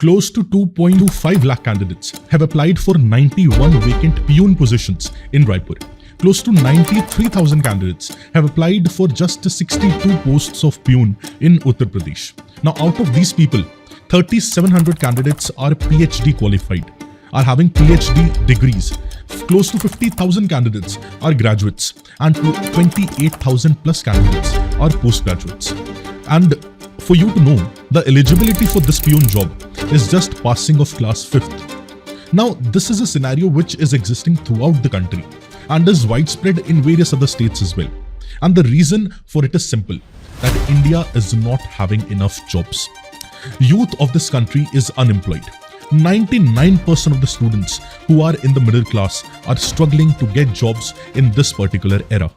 Close to 2.25 lakh candidates have applied for 91 vacant peon positions in Raipur. Close to 93,000 candidates have applied for just 62 posts of peon in Uttar Pradesh. Now, out of these people, 3,700 candidates are PhD qualified, are having PhD degrees. Close to 50,000 candidates are graduates, and 28,000 plus candidates are postgraduates. And for you to know, the eligibility for this peon job is just passing of class 5th. Now, this is a scenario which is existing throughout the country and is widespread in various other states as well. And the reason for it is simple, that India is not having enough jobs. Youth of this country is unemployed. 99% of the students who are in the middle class are struggling to get jobs in this particular era.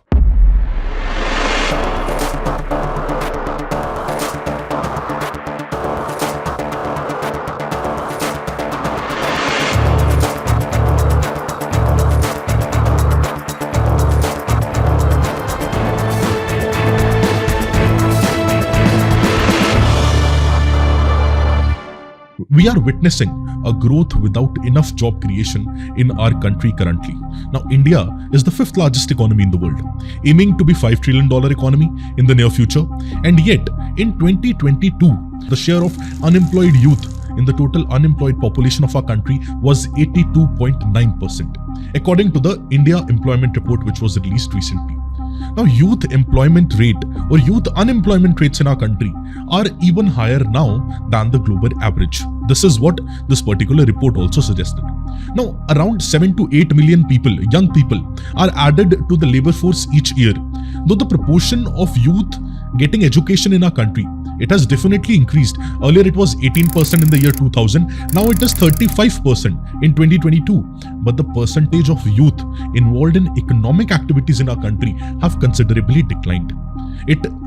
We are witnessing a growth without enough job creation in our country currently. Now, India is the 5th largest economy in the world, aiming to be $5 trillion economy in the near future. And yet, in 2022, the share of unemployed youth in the total unemployed population of our country was 82.9%, according to the India Employment Report, which was released recently. Now, youth employment rate or youth unemployment rates in our country are even higher now than the global average. This is what this particular report also suggested. Now, around 7 to 8 million people, young people, are added to the labor force each year. Though the proportion of youth getting education in our country, it has definitely increased. Earlier it was 18% in the year 2000. Now it is 35% in 2022. But the percentage of youth involved in economic activities in our country have considerably declined.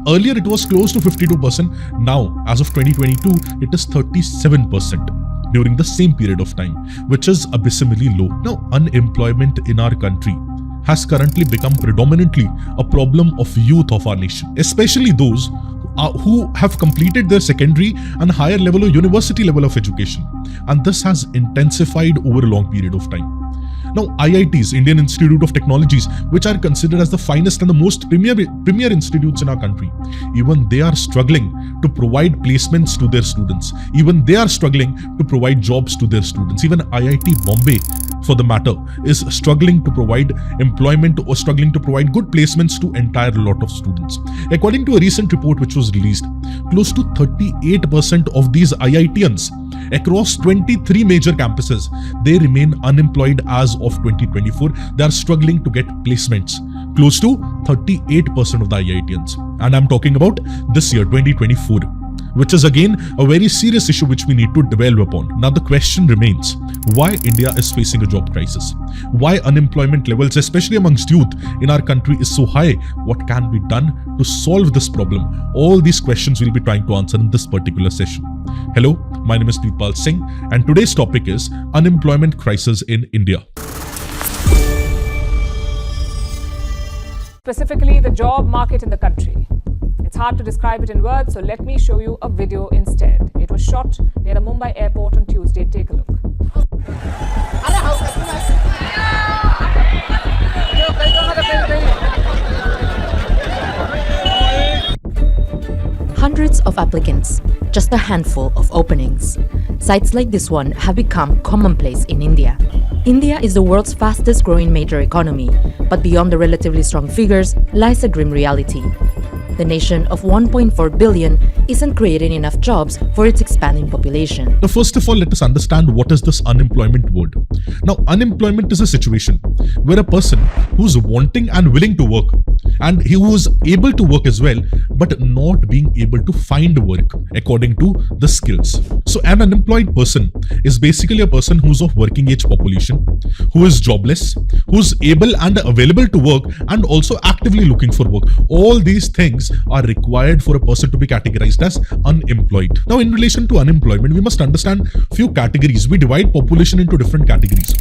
Earlier it was close to 52%. Now, as of 2022, it is 37% during the same period of time, which is abysmally low. Now, unemployment in our country has currently become predominantly a problem of youth of our nation, especially those who have completed their secondary and higher level or university level of education. And this has intensified over a long period of time. Now, IITs, Indian Institute of Technologies, which are considered as the finest and the most premier institutes in our country, even they are struggling to provide placements to their students. Even they are struggling to provide jobs to their students. Even IIT Bombay, for the matter, is struggling to provide employment or struggling to provide good placements to entire lot of students. According to a recent report which was released, close to 38% of these IITians across 23 major campuses, they remain unemployed as of 2024. They are struggling to get placements. Close to 38% of the IITians. And I'm talking about this year, 2024. Which is again a very serious issue which we need to dwell upon. Now the question remains, why India is facing a job crisis? Why unemployment levels, especially amongst youth in our country, is so high? What can be done to solve this problem? All these questions we'll be trying to answer in this particular session. Hello, my name is Preetpal Singh, and today's topic is unemployment crisis in India. Specifically, the job market in the country. It's hard to describe it in words, so let me show you a video instead. It was shot near the Mumbai airport on Tuesday. Take a look. Hundreds of applicants, just a handful of openings. Sites like this one have become commonplace in India. India is the world's fastest growing major economy, but beyond the relatively strong figures lies a grim reality. The nation of 1.4 billion isn't creating enough jobs for its expanding population. Now, first of all, let us understand what is this unemployment word. Now, unemployment is a situation where a person who's wanting and willing to work, and he was able to work as well, but not being able to find work according to the skills. So an unemployed person is basically a person who's of working age population, who is jobless, who's able and available to work, and also actively looking for work. All these things are required for a person to be categorized as unemployed. Now, in relation to unemployment, we must understand few categories. We divide population into different categories.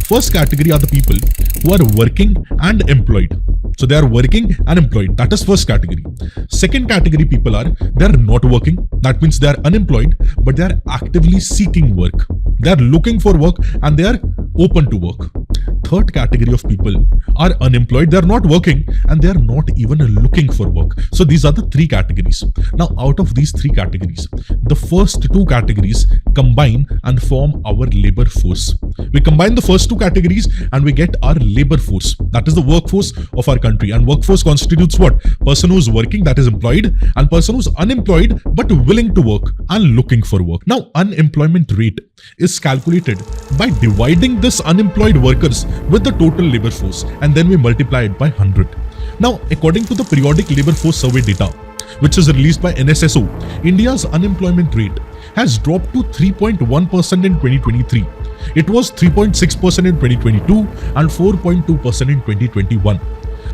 First category are the people who are working and employed. So they are working and employed. That is first category. Second category people are, they are not working. That means they are unemployed, but they are actively seeking work. They are looking for work and they are open to work. Third category of people are unemployed. They are not working and they are not even looking for work. So these are the three categories. Now, out of these three categories, the first two categories combine and form our labor force. We combine the first two categories and we get our labor force. That is the workforce of our country. And workforce constitutes what? Person who's working, that is employed, and person who's unemployed but willing to work and looking for work. Now, unemployment rate is calculated by dividing this unemployed workers with the total labor force, and then we multiply it by 100. Now, according to the periodic labor force survey data, which is released by NSSO, India's unemployment rate has dropped to 3.1% in 2023. It was 3.6% in 2022 and 4.2% in 2021.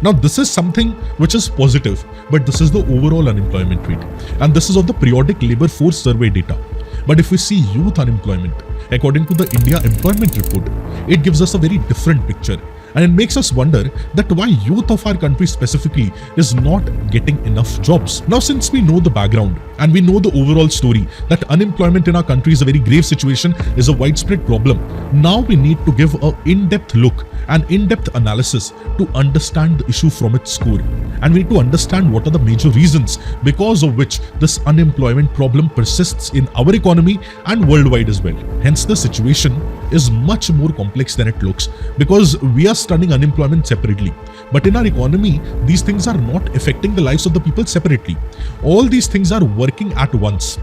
Now, this is something which is positive, but this is the overall unemployment rate, and this is of the periodic labor force survey data. But if we see youth unemployment, according to the India Employment Report, it gives us a very different picture. And it makes us wonder that why youth of our country specifically is not getting enough jobs. Now, since we know the background and we know the overall story that unemployment in our country is a very grave situation, is a widespread problem, now we need to give an in-depth look and in-depth analysis to understand the issue from its core. And we need to understand what are the major reasons because of which this unemployment problem persists in our economy and worldwide as well. Hence, the situation is much more complex than it looks, because we are studying unemployment separately. But in our economy, these things are not affecting the lives of the people separately. All these things are working at once.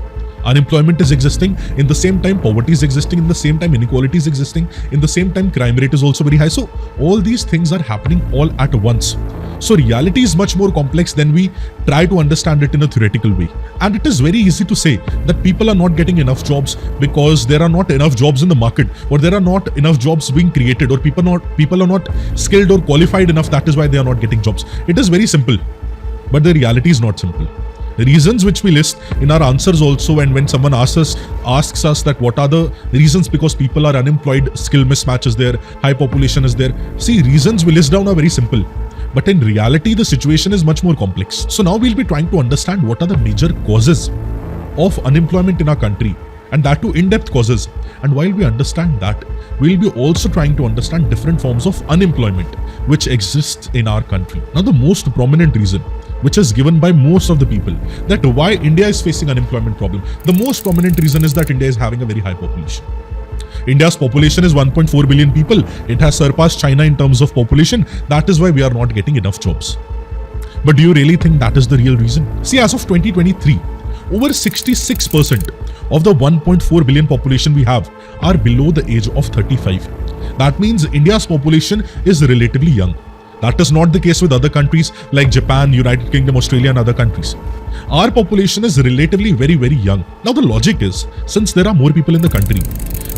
Unemployment is existing, in the same time poverty is existing, in the same time inequality is existing, in the same time crime rate is also very high. So all these things are happening all at once. So reality is much more complex than we try to understand it in a theoretical way. And it is very easy to say that people are not getting enough jobs because there are not enough jobs in the market, or there are not enough jobs being created, or people are not skilled or qualified enough. That is why they are not getting jobs. It is very simple, but the reality is not simple. The reasons which we list in our answers also, and when someone asks us that what are the reasons because people are unemployed, skill mismatch is there, high population is there. See, reasons we list down are very simple. But in reality, the situation is much more complex. So now we'll be trying to understand what are the major causes of unemployment in our country, and that too in-depth causes. And while we understand that, we'll be also trying to understand different forms of unemployment which exists in our country. Now, the most prominent reason, which is given by most of the people, that why India is facing unemployment problem, the most prominent reason is that India is having a very high population. India's population is 1.4 billion people. It has surpassed China in terms of population. That is why we are not getting enough jobs. But do you really think that is the real reason? See, as of 2023, over 66% of the 1.4 billion population we have are below the age of 35. That means India's population is relatively young. That is not the case with other countries like Japan, United Kingdom, Australia and other countries. Our population is relatively very, very young. Now the logic is, since there are more people in the country,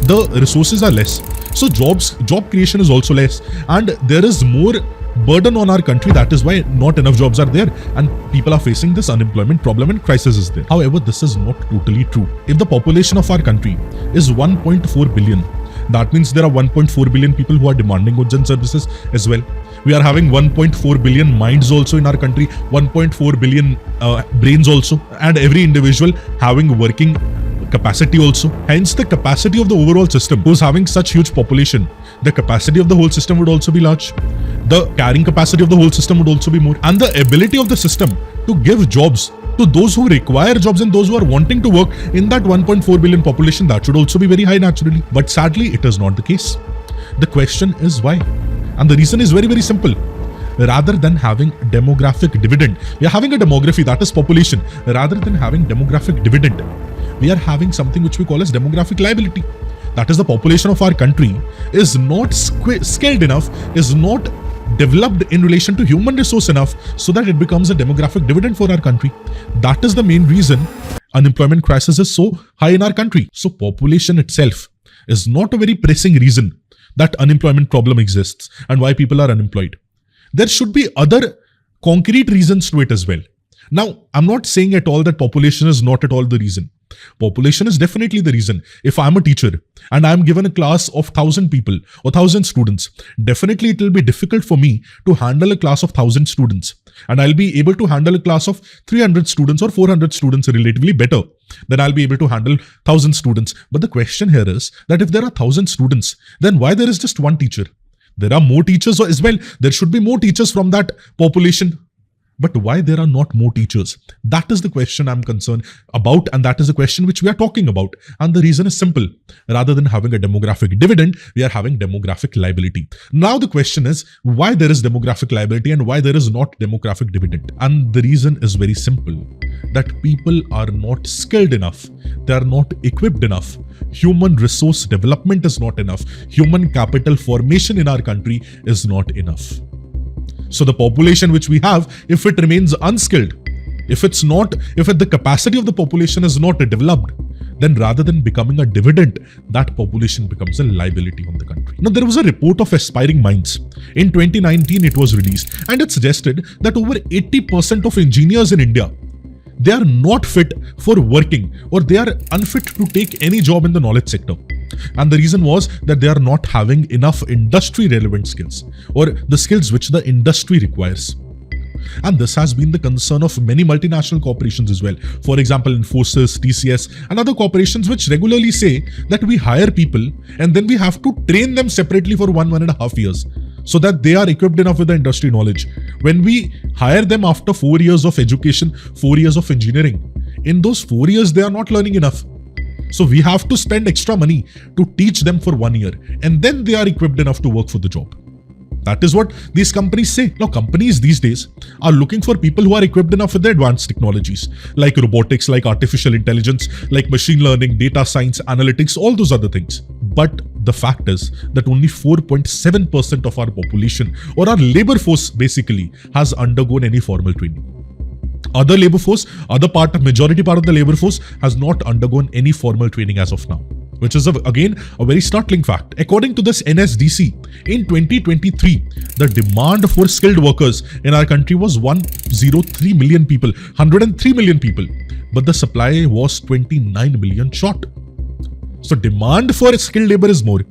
the resources are less. So job creation is also less, and there is more burden on our country. That is why not enough jobs are there and people are facing this unemployment problem and crisis is there. However, this is not totally true. If the population of our country is 1.4 billion, that means there are 1.4 billion people who are demanding goods and services as well. We are having 1.4 billion minds also in our country, 1.4 billion brains also, and every individual having working capacity also. Hence, the capacity of the overall system, who's having such huge population, the capacity of the whole system would also be large. The carrying capacity of the whole system would also be more. And the ability of the system to give jobs to those who require jobs and those who are wanting to work in that 1.4 billion population, that should also be very high naturally. But sadly, it is not the case. The question is why? And the reason is very, very simple. Rather than having demographic dividend, we are having a demography, that is population. Rather than having demographic dividend, we are having something which we call as demographic liability. That is, the population of our country is not skilled enough, is not developed in relation to human resource enough so that it becomes a demographic dividend for our country. That is the main reason unemployment crisis is so high in our country. So population itself is not a very pressing reason that unemployment problem exists and why people are unemployed. There should be other concrete reasons to it as well. Now, I'm not saying at all that population is not at all the reason. Population is definitely the reason. If I'm a teacher and I'm given a class of 1,000 people or 1,000 students, definitely it will be difficult for me to handle a class of 1,000 students. And I'll be able to handle a class of 300 students or 400 students relatively better than I'll be able to handle 1,000 students. But the question here is that if there are 1,000 students, then why there is just one teacher? There are more teachers as well. There should be more teachers from that population. But why there are not more teachers? That is the question I'm concerned about, and that is the question which we are talking about. And the reason is simple. Rather than having a demographic dividend, we are having demographic liability. Now the question is why there is demographic liability and why there is not demographic dividend. And the reason is very simple. That people are not skilled enough. They are not equipped enough. Human resource development is not enough. Human capital formation in our country is not enough. So the population which we have, if it remains unskilled, if the capacity of the population is not developed, then rather than becoming a dividend, that population becomes a liability on the country. Now, there was a report of Aspiring Minds. In 2019, it was released, and it suggested that over 80% of engineers in India, they are not fit for working, or they are unfit to take any job in the knowledge sector. And the reason was that they are not having enough industry relevant skills, or the skills which the industry requires. And this has been the concern of many multinational corporations as well. For example, Infosys, TCS, and other corporations which regularly say that we hire people and then we have to train them separately for 1.5 years so that they are equipped enough with the industry knowledge. When we hire them after 4 years of education, 4 years of engineering, in those 4 years, they are not learning enough. So we have to spend extra money to teach them for 1 year, and then they are equipped enough to work for the job. That is what these companies say. Now, companies these days are looking for people who are equipped enough with the advanced technologies, like robotics, like artificial intelligence, like machine learning, data science, analytics, all those other things. But the fact is that only 4.7% of our population, or our labor force basically, has undergone any formal training. Other labor force, majority part of the labor force has not undergone any formal training as of now, which is again a very startling fact. According to this NSDC, in 2023, the demand for skilled workers in our country was 103 million people, 103 million people, but the supply was 29 million short. So demand for skilled labor is more,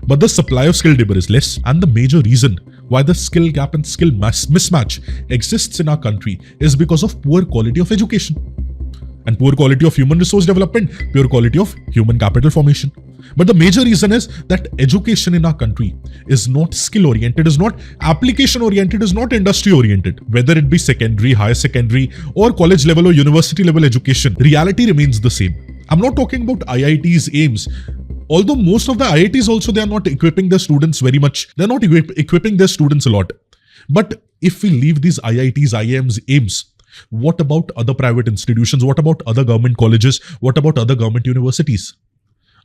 but the supply of skilled labor is less. And the major reason why the skill gap and skill mismatch exists in our country is because of poor quality of education and poor quality of human resource development, poor quality of human capital formation. But the major reason is that education in our country is not skill oriented, is not application oriented, is not industry oriented. Whether it be secondary, higher secondary, or college level or university level education, reality remains the same. I'm not talking about IITs, AIIMS. Although most of the IITs also, they are not equipping their students very much. They're not equipping their students a lot. But if we leave these IITs, IIMs, AIIMS, what about other private institutions? What about other government colleges? What about other government universities?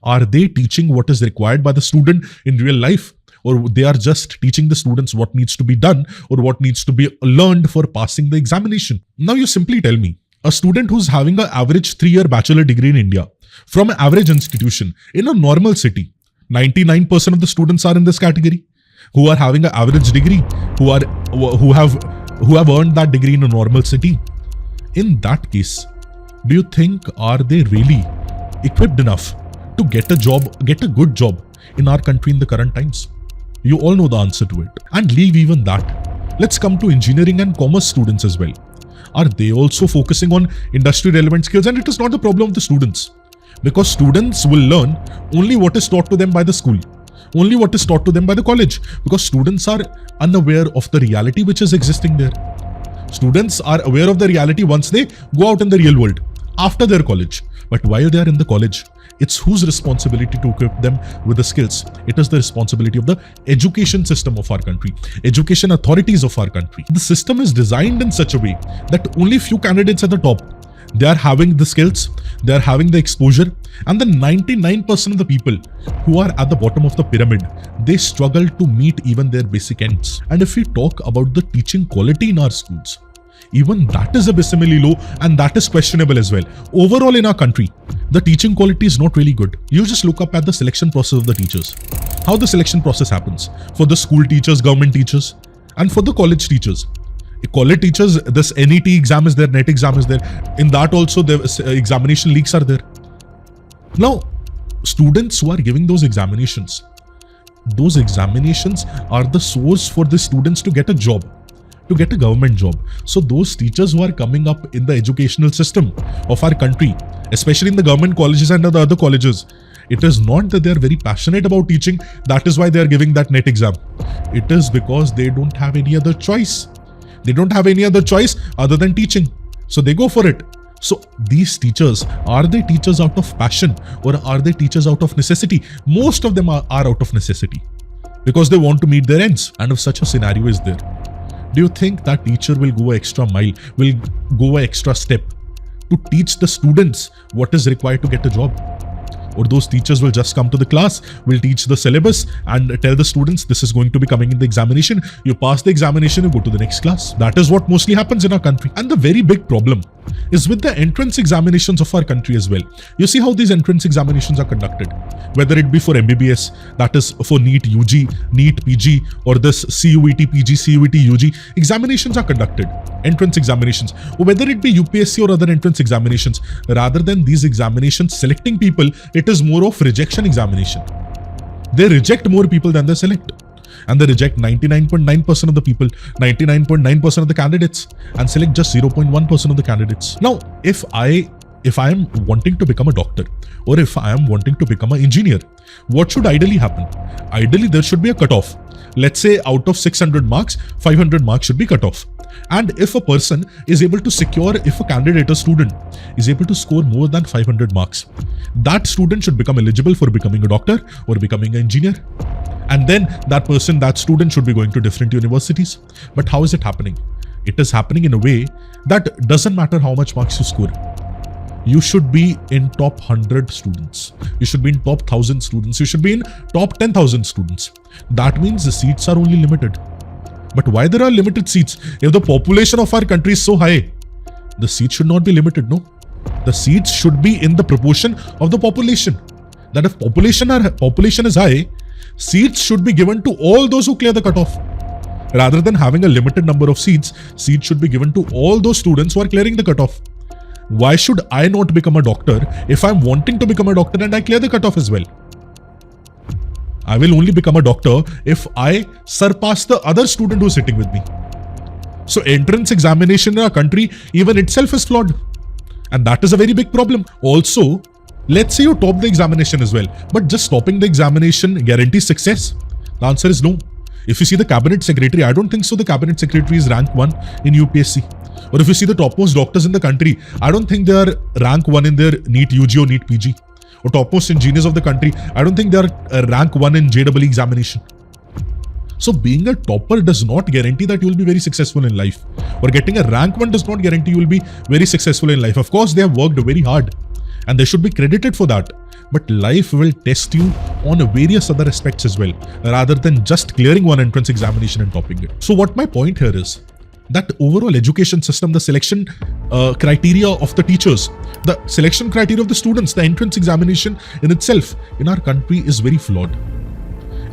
Are they teaching what is required by the student in real life? Or they are just teaching the students what needs to be done or what needs to be learned for passing the examination? Now you simply tell me, a student who's having an average 3-year bachelor degree in India from an average institution in a normal city, 99% of the students are in this category, who are having an average degree, who have earned that degree in a normal city. In that case, do you think are they really equipped enough to get a good job in our country in the current times? You all know the answer to it. And leave even that. Let's come to engineering and commerce students as well. Are they also focusing on industry relevant skills? And it is not the problem of the students, because students will learn only what is taught to them by the school, only what is taught to them by the college, because students are unaware of the reality which is existing there. Students are aware of the reality once they go out in the real world, after their college. But while they are in the college, it's whose responsibility to equip them with the skills? It is the responsibility of the education system of our country, education authorities of our country. The system is designed in such a way that only few candidates at the top, they are having the skills, they are having the exposure, and the 99% of the people who are at the bottom of the pyramid, they struggle to meet even their basic ends. And if we talk about the teaching quality in our schools, even that is abysmally low, and that is questionable as well. Overall in our country, the teaching quality is not really good. You just look up at the selection process of the teachers, how the selection process happens for the school teachers, government teachers, and for the college teachers. College teachers, this NET exam is there, NET exam is there. In that also, the examination leaks are there. Now, students who are giving those examinations are the source for the students to get a job, to get a government job. So those teachers who are coming up in the educational system of our country, especially in the government colleges and the other colleges, it is not that they are very passionate about teaching. That is why they are giving that NET exam. It is because they don't have any other choice. They don't have any other choice other than teaching. So they go for it. So these teachers, are they teachers out of passion or are they teachers out of necessity? Most of them are out of necessity because they want to meet their ends. And if such a scenario is there, do you think that teacher will go an extra mile, will go an extra step to teach the students what is required to get a job? Or those teachers will just come to the class, will teach the syllabus and tell the students this is going to be coming in the examination. You pass the examination, you go to the next class. That is what mostly happens in our country. And the very big problem is with the entrance examinations of our country as well. You see how these entrance examinations are conducted. Whether it be for MBBS, that is for NEET UG, NEET PG, or this CUET PG, CUET UG, examinations are conducted. Entrance examinations. Or whether it be UPSC or other entrance examinations, rather than these examinations selecting people, it is more of rejection examination. They reject more people than they select. And they reject 99.9% of the people, 99.9% of the candidates, and select just 0.1% of the candidates. Now, if I am wanting to become a doctor, or if I am wanting to become an engineer, what should ideally happen? Ideally, there should be a cutoff. Let's say out of 600 marks, 500 marks should be cut off. And if a person is able to secure, if a candidate, a student, is able to score more than 500 marks, that student should become eligible for becoming a doctor or becoming an engineer. And then that student should be going to different universities. But how is it happening? It is happening in a way that doesn't matter how much marks you score. You should be in top 100 students. You should be in top 1,000 students. You should be in top 10,000 students. That means the seats are only limited. But why there are limited seats? If the population of our country is so high, the seats should not be limited, no? The seats should be in the proportion of the population. That if population is high, seats should be given to all those who clear the cutoff. Rather than having a limited number of seats should be given to all those students who are clearing the cutoff. Why should I not become a doctor if I'm wanting to become a doctor and I clear the cutoff as well? I will only become a doctor if I surpass the other student who's sitting with me. So entrance examination in our country even itself is flawed. And that is a very big problem. Also, let's say you top the examination as well, but just stopping the examination guarantees success? The answer is no. If you see the cabinet secretary, I don't think so the cabinet secretary is rank 1 in UPSC. Or if you see the topmost doctors in the country, I don't think they are rank 1 in their NEET UG or NEET PG. Or topmost engineers of the country, I don't think they are rank 1 in JEE examination. So being a topper does not guarantee that you will be very successful in life. Or getting a rank 1 does not guarantee you will be very successful in life. Of course, they have worked very hard and they should be credited for that. But life will test you on various other aspects as well, rather than just clearing one entrance examination and topping it. So what my point here is that overall education system, the selection criteria of the teachers, the selection criteria of the students, the entrance examination in itself in our country is very flawed.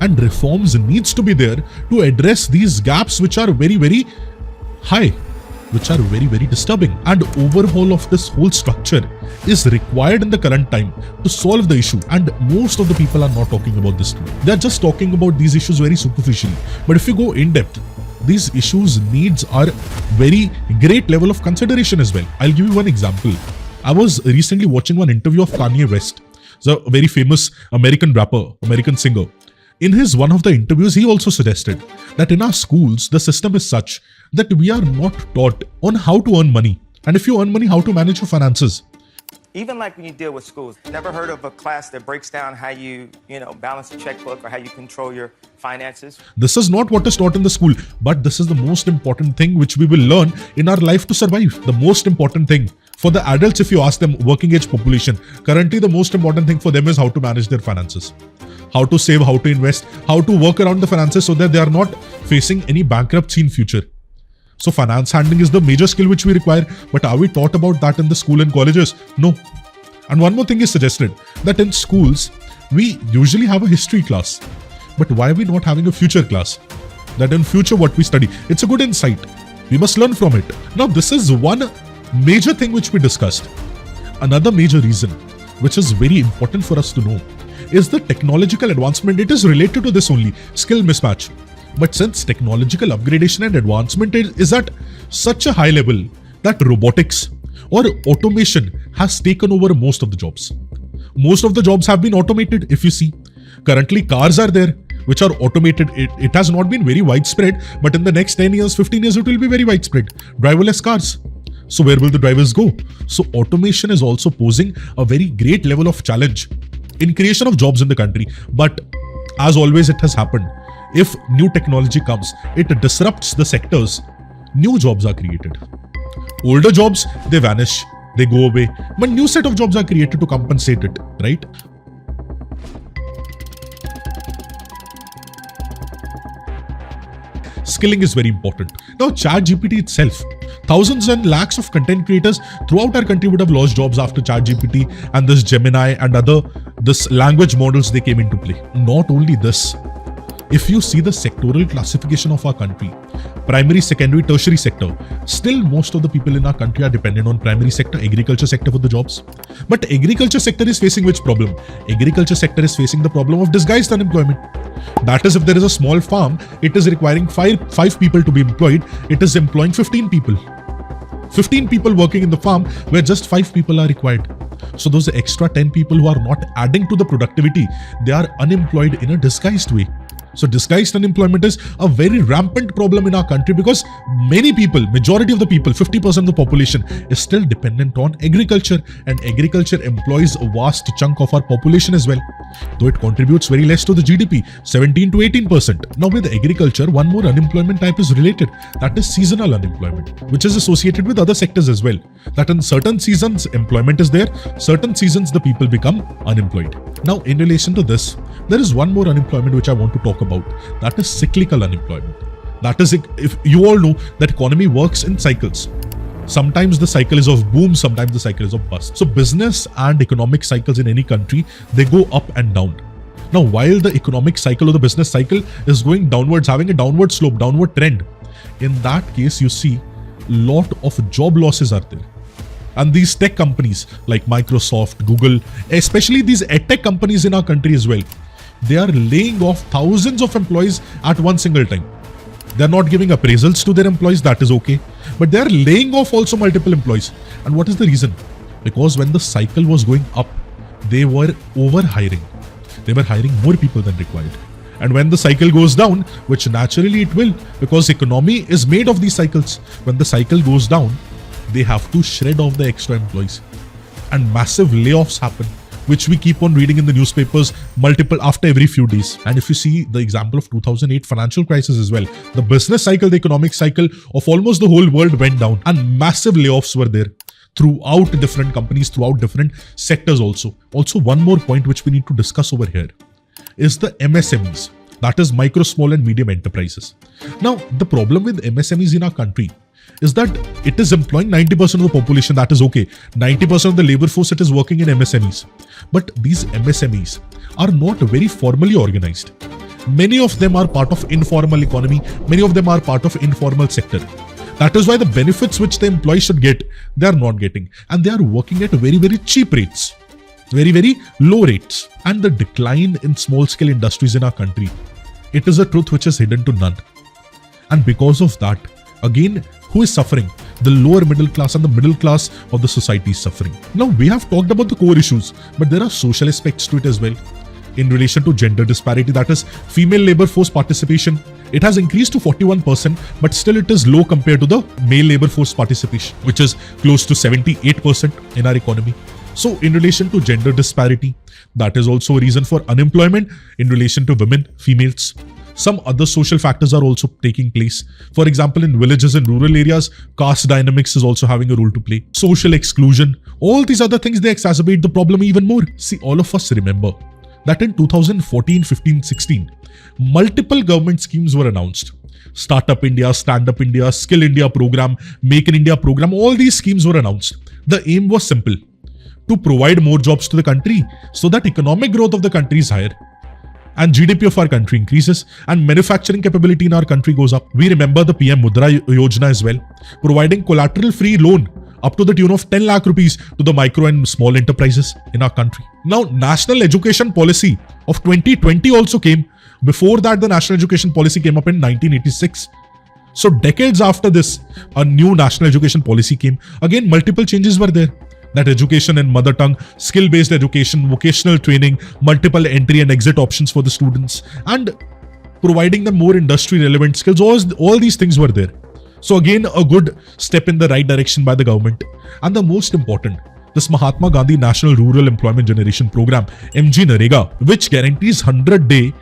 And reforms needs to be there to address these gaps which are very, very high, which are very, very disturbing. And overhaul of this whole structure is required in the current time to solve the issue. And most of the people are not talking about this today. They are just talking about these issues very superficially. But if you go in depth, these issues needs are very great level of consideration as well. I'll give you one example. I was recently watching one interview of Kanye West, the very famous American rapper, American singer. In his one of the interviews, he also suggested that in our schools, the system is such that we are not taught on how to earn money. And if you earn money, how to manage your finances. Even like when you deal with schools, never heard of a class that breaks down how you balance a checkbook or how you control your finances. This is not what is taught in the school, but this is the most important thing which we will learn in our life to survive. The most important thing for the adults, if you ask them, working age population, currently the most important thing for them is how to manage their finances. How to save, how to invest, how to work around the finances so that they are not facing any bankruptcy in future. So finance handling is the major skill which we require, but are we taught about that in the school and colleges? No. And one more thing is suggested, that in schools, we usually have a history class, but why are we not having a future class? That in future what we study, it's a good insight. We must learn from it. Now, this is one major thing which we discussed. Another major reason, which is very important for us to know, is the technological advancement. It is related to this only, skill mismatch. But since technological upgradation and advancement is at such a high level that robotics or automation has taken over most of the jobs. Most of the jobs have been automated. If you see, currently cars are there which are automated. It has not been very widespread, but in the next 10 years, 15 years, it will be very widespread. Driverless cars. So where will the drivers go? So automation is also posing a very great level of challenge in creation of jobs in the country. But as always, it has happened. If new technology comes, it disrupts the sectors. New jobs are created. Older jobs, they vanish, they go away. But new set of jobs are created to compensate it, right? Skilling is very important. Now, ChatGPT itself, thousands and lakhs of content creators throughout our country would have lost jobs after ChatGPT and this Gemini and this language models, they came into play. Not only this, if you see the sectoral classification of our country, primary, secondary, tertiary sector, still most of the people in our country are dependent on primary sector, agriculture sector for the jobs. But agriculture sector is facing which problem? Agriculture sector is facing the problem of disguised unemployment. That is, if there is a small farm, it is requiring five people to be employed. It is employing 15 people. 15 people working in the farm where just 5 people are required. So those extra 10 people who are not adding to the productivity, they are unemployed in a disguised way. So disguised unemployment is a very rampant problem in our country because many people, majority of the people, 50% of the population is still dependent on agriculture, and agriculture employs a vast chunk of our population as well. Though it contributes very less to the GDP, 17 to 18%. Now with agriculture, one more unemployment type is related. That is seasonal unemployment, which is associated with other sectors as well. That in certain seasons, employment is there. Certain seasons, the people become unemployed. Now, in relation to this, there is one more unemployment which I want to talk about. That is cyclical unemployment. That is, if you all know that economy works in cycles. Sometimes the cycle is of boom, sometimes the cycle is of bust. So business and economic cycles in any country, they go up and down. Now, while the economic cycle or the business cycle is going downwards, having a downward slope, downward trend, in that case, you see lot of job losses are there. And these tech companies like Microsoft, Google, especially these edtech companies in our country as well, they are laying off thousands of employees at one single time. They're not giving appraisals to their employees, that is okay. But they're laying off also multiple employees. And what is the reason? Because when the cycle was going up, they were over hiring. They were hiring more people than required. And when the cycle goes down, which naturally it will, because economy is made of these cycles, when the cycle goes down, they have to shred off the extra employees. And massive layoffs happen, which we keep on reading in the newspapers multiple after every few days. And if you see the example of 2008 financial crisis as well, the business cycle, the economic cycle of almost the whole world went down and massive layoffs were there throughout different companies, throughout different sectors also. Also, one more point which we need to discuss over here is the MSMEs, that is micro, small and medium enterprises. Now, the problem with MSMEs in our country is that it is employing 90% of the population, that is okay. 90% of the labor force, it is working in MSMEs. But these MSMEs are not very formally organized. Many of them are part of informal economy. Many of them are part of informal sector. That is why the benefits which the employees should get, they are not getting. And they are working at very, very cheap rates. Very, very low rates. And the decline in small scale industries in our country, it is a truth which is hidden to none. And because of that, again, who is suffering? The lower middle class and the middle class of the society is suffering. Now, we have talked about the core issues, but there are social aspects to it as well. In relation to gender disparity, that is female labor force participation, it has increased to 41%, but still it is low compared to the male labor force participation, which is close to 78% in our economy. So in relation to gender disparity, that is also a reason for unemployment in relation to women, females. Some other social factors are also taking place. For example, in villages and rural areas, caste dynamics is also having a role to play. Social exclusion, all these other things, they exacerbate the problem even more. See, all of us remember that in 2014, 15, 16, multiple government schemes were announced. Startup India, Stand Up India, Skill India program, Make in India program, all these schemes were announced. The aim was simple, to provide more jobs to the country so that economic growth of the country is higher. and GDP of our country increases and manufacturing capability in our country goes up. We remember the PM Mudra Yojana as well, providing collateral-free loan up to the tune of 10 lakh rupees to the micro and small enterprises in our country. Now, National Education Policy of 2020 also came. Before that, the National Education Policy came up in 1986. So decades after this, a new National Education Policy came. Again, multiple changes were there. That education in mother tongue, skill-based education, vocational training, multiple entry and exit options for the students, and providing them more industry-relevant skills. All these things were there. So again, a good step in the right direction by the government. And the most important, this Mahatma Gandhi National Rural Employment Generation Program, MGNREGA, which guarantees 100-day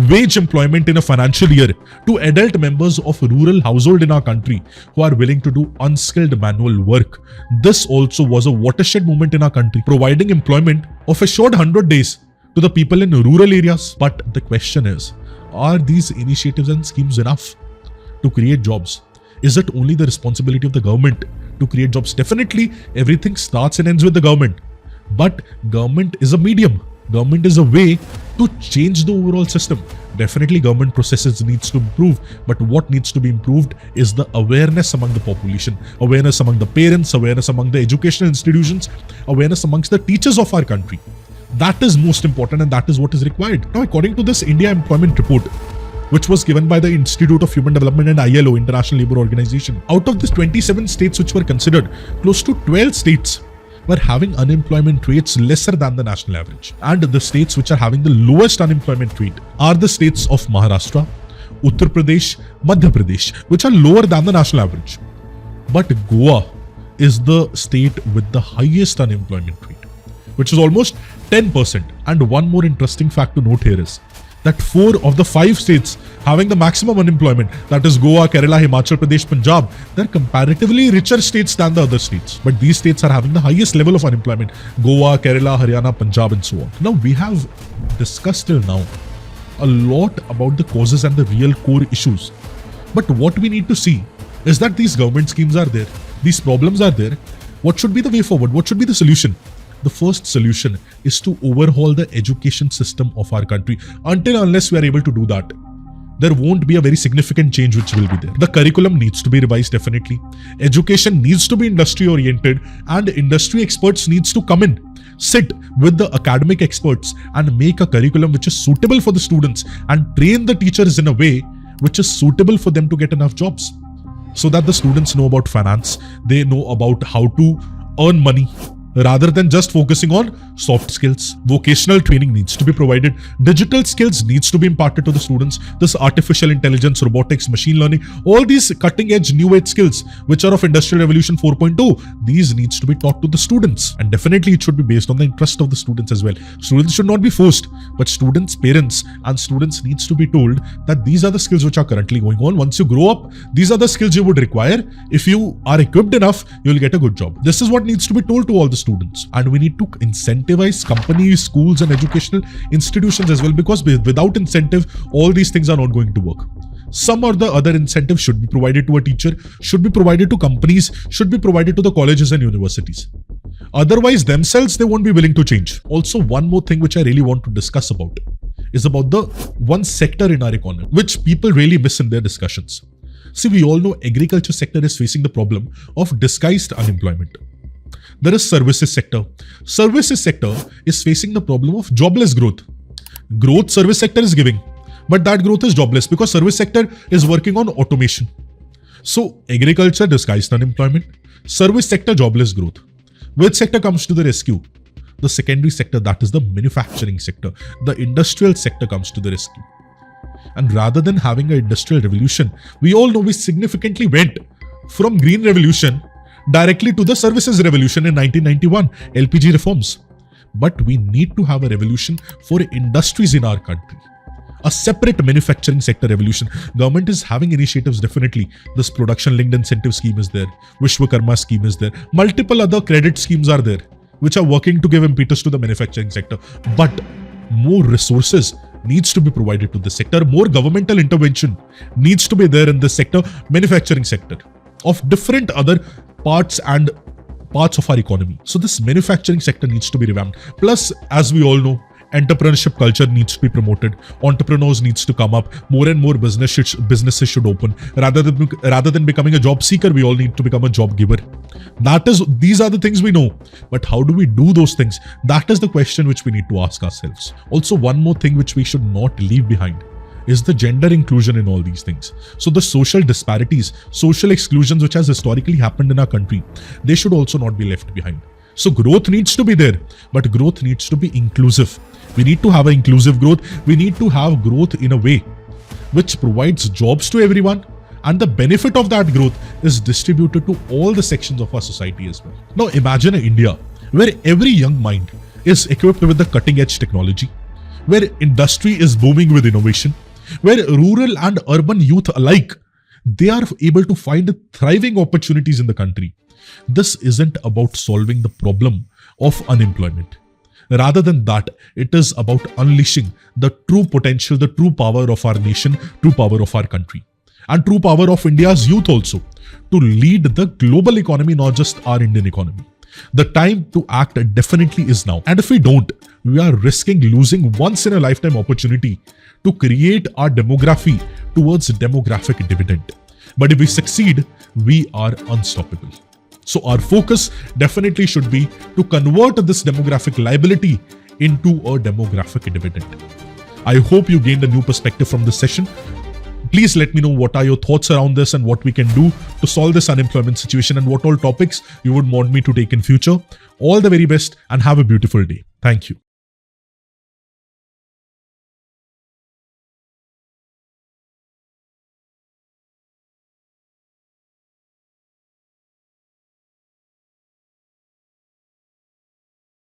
wage employment in a financial year to adult members of rural household in our country who are willing to do unskilled manual work. This also was a watershed moment in our country, providing employment of a short 100 days to the people in rural areas. But the question is, are these initiatives and schemes enough to create jobs? Is it only the responsibility of the government to create jobs? Definitely, everything starts and ends with the government. But government is a medium. Government is a way to change the overall system. Definitely, government processes needs to improve. But what needs to be improved is the awareness among the population, awareness among the parents, awareness among the educational institutions, awareness amongst the teachers of our country. That is most important, and that is what is required. Now, according to this India Employment Report, which was given by the Institute of Human Development and ILO, International Labour Organization. Out of these 27 states which were considered, close to 12 states were having unemployment rates lesser than the national average. And the states which are having the lowest unemployment rate are the states of Maharashtra, Uttar Pradesh, Madhya Pradesh, which are lower than the national average. But Goa is the state with the highest unemployment rate, which is almost 10%. And one more interesting fact to note here is that 4 of the 5 states having the maximum unemployment, that is Goa, Kerala, Himachal Pradesh, Punjab, they're comparatively richer states than the other states. But these states are having the highest level of unemployment. Goa, Kerala, Haryana, Punjab, and so on. Now, we have discussed till now a lot about the causes and the real core issues. But what we need to see is that these government schemes are there. These problems are there. What should be the way forward? What should be the solution? The first solution is to overhaul the education system of our country. Unless we are able to do that, there won't be a very significant change which will be there. The curriculum needs to be revised, definitely. Education needs to be industry oriented, and industry experts needs to come in, sit with the academic experts and make a curriculum which is suitable for the students and train the teachers in a way which is suitable for them to get enough jobs, so that the students know about finance, they know about how to earn money, rather than just focusing on soft skills. Vocational training needs to be provided. Digital skills needs to be imparted to the students. This artificial intelligence, robotics, machine learning, all these cutting edge new age skills which are of Industrial Revolution 4.0, these needs to be taught to the students. And definitely it should be based on the interest of the students as well. Students should not be forced, but students, parents and students needs to be told that these are the skills which are currently going on. Once you grow up, these are the skills you would require. If you are equipped enough, you'll get a good job. This is what needs to be told to all the students. And we need to incentivize companies, schools and educational institutions as well, because without incentive, all these things are not going to work. Some or the other incentive should be provided to a teacher, should be provided to companies, should be provided to the colleges and universities. Otherwise, themselves, they won't be willing to change. Also, one more thing which I really want to discuss about is about the one sector in our economy, which people really miss in their discussions. See, we all know agriculture sector is facing the problem of disguised unemployment. There is services sector. Services sector is facing the problem of jobless growth. Growth service sector is giving, but that growth is jobless because service sector is working on automation. So agriculture disguised unemployment, service sector jobless growth. Which sector comes to the rescue? The secondary sector, that is the manufacturing sector. The industrial sector comes to the rescue. And rather than having an industrial revolution, we all know we significantly went from green revolution directly to the services revolution in 1991, LPG reforms. But we need to have a revolution for industries in our country. A separate manufacturing sector revolution. Government is having initiatives, definitely. This production linked incentive scheme is there. Vishwakarma scheme is there. Multiple other credit schemes are there, which are working to give impetus to the manufacturing sector. But more resources needs to be provided to the sector. More governmental intervention needs to be there in the sector, manufacturing sector, of different other parts of our economy. So this manufacturing sector needs to be revamped. Plus, as we all know, Entrepreneurship culture needs to be promoted. Entrepreneurs needs to come up. More and more businesses should open. Rather than becoming a job seeker, we all need to become a job giver. These are the things we know. But how do we do those things? That is the question which we need to ask ourselves. Also, one more thing which we should not leave behind is the gender inclusion in all these things. So the social disparities, social exclusions which has historically happened in our country, they should also not be left behind. So growth needs to be there, but growth needs to be inclusive. We need to have an inclusive growth. We need to have growth in a way which provides jobs to everyone, and the benefit of that growth is distributed to all the sections of our society as well. Now imagine an India where every young mind is equipped with the cutting edge technology, where industry is booming with innovation, where rural and urban youth alike, they are able to find thriving opportunities in the country. This isn't about solving the problem of unemployment. Rather than that, it is about unleashing the true potential, the true power of our nation, true power of our country, and true power of India's youth also to lead the global economy, not just our Indian economy. The time to act definitely is now. And if we don't, we are risking losing once in a lifetime opportunity to create our demography towards demographic dividend. But if we succeed, we are unstoppable. So our focus definitely should be to convert this demographic liability into a demographic dividend. I hope you gained a new perspective from this session. Please let me know what are your thoughts around this and what we can do to solve this unemployment situation and what all topics you would want me to take in future. All the very best and have a beautiful day. Thank you.